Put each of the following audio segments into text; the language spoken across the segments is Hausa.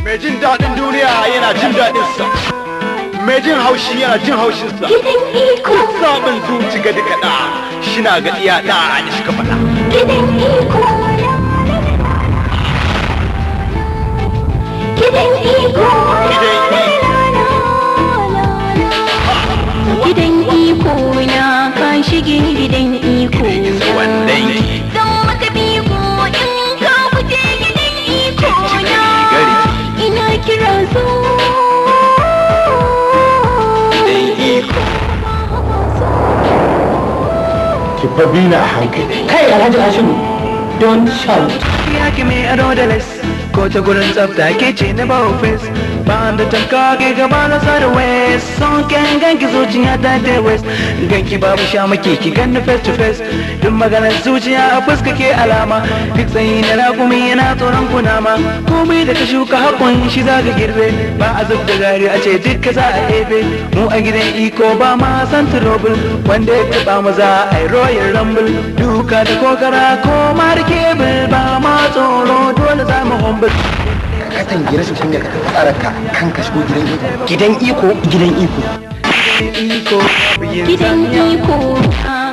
Mai jin daɗin duniya yana jin daɗinsa, mai jin haushi yana jin haushinsa. Gidan iko. Zaɓin zuci ga duka ɗa, shi na ga iya ɗa da shi ka faɗa. Gidan iko. Gidan iko. Gidan iko na ka shige gidan iko na. Don maka biko in ka wuce gidan iko na. Ina kira zo. Ki fa bi na hankali. Kai Alhaji Hashimu, don't shout. Ya ki mai ado da les, ko ta gurin tsafta ke ce na ba ofis. Ba da tanka ke gaba na sa da west, son kan ganki zuciya ta da west. Ganki babu sha maki ki ganni face to face. Duk maganar zuciya a fuska ke alama, duk tsayi na ragumi yana tsoron kunama. Komai da ka shuka hakon shi za ka girbe, ba a zub da gari a ce dukka za a ebe. Mu a gidan iko ba ma san trouble, wanda ya taba mu za a yi royal rumble. Duka da kokara ko markebul ba ma tsoro dole za mu humble. Ka tangi rashin kunya ka tsara ka kanka shigo gidan iko. Gidan iko. Gidan iko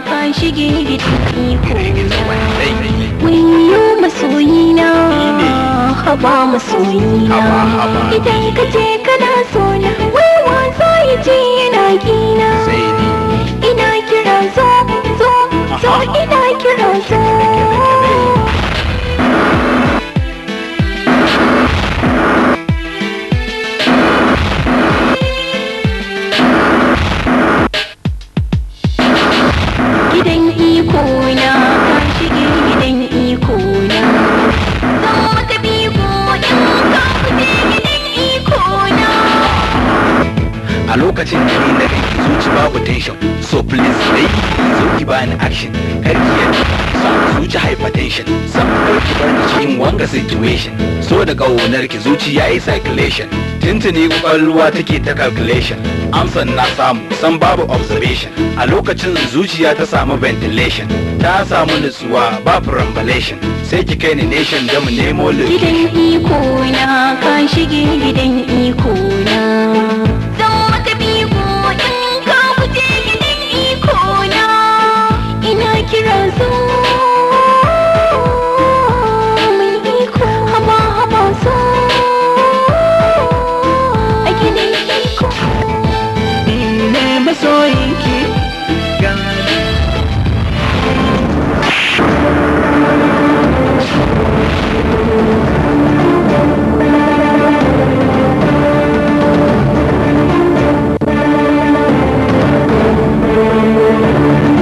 ka shige gidan iko wayo masoyina haba masoyina idan ka ce kana sona wai wasa ya ce yana kina ina kira zo zo zo ina kira zo. Gidan iko na ka shige gidan iko na. Zan maka biko in ka wuce gidan iko na. A lokacin da ni na ganki zuci babu tension, so please dai zo ki bani action. Kar ki yadda sa zuci hypertension, san ki bar ni cikin wanga situation. So da kaunar ki zuci yayi circulation, tuntuni kwakwalwa take ta calculation. Amsan na samu san babu observation, a lokacin zuciya ta samu ventilation, ta samu nutsuwa ba perambulation. Sai ki kai ni nation da mu nemo location. Gidan iko na ka shige gidan iko na. Zan maka biko in ka wuce gidan iko na. Ina kira zo mai iko haba haba zo a gidan iko. Ne masoyinki gani.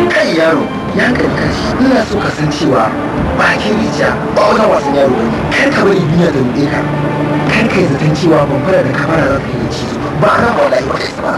Kai yaro, ya karkashi. Ina so ka san cewa bakin rijiya ba wajen wasan yaro bane. Kar ka bari duniya ta ruɗe ka. Kar ka yi zaton cewa ban fara da kamara za ka yi cizo. Ba ana ba wallahi ba kai ba.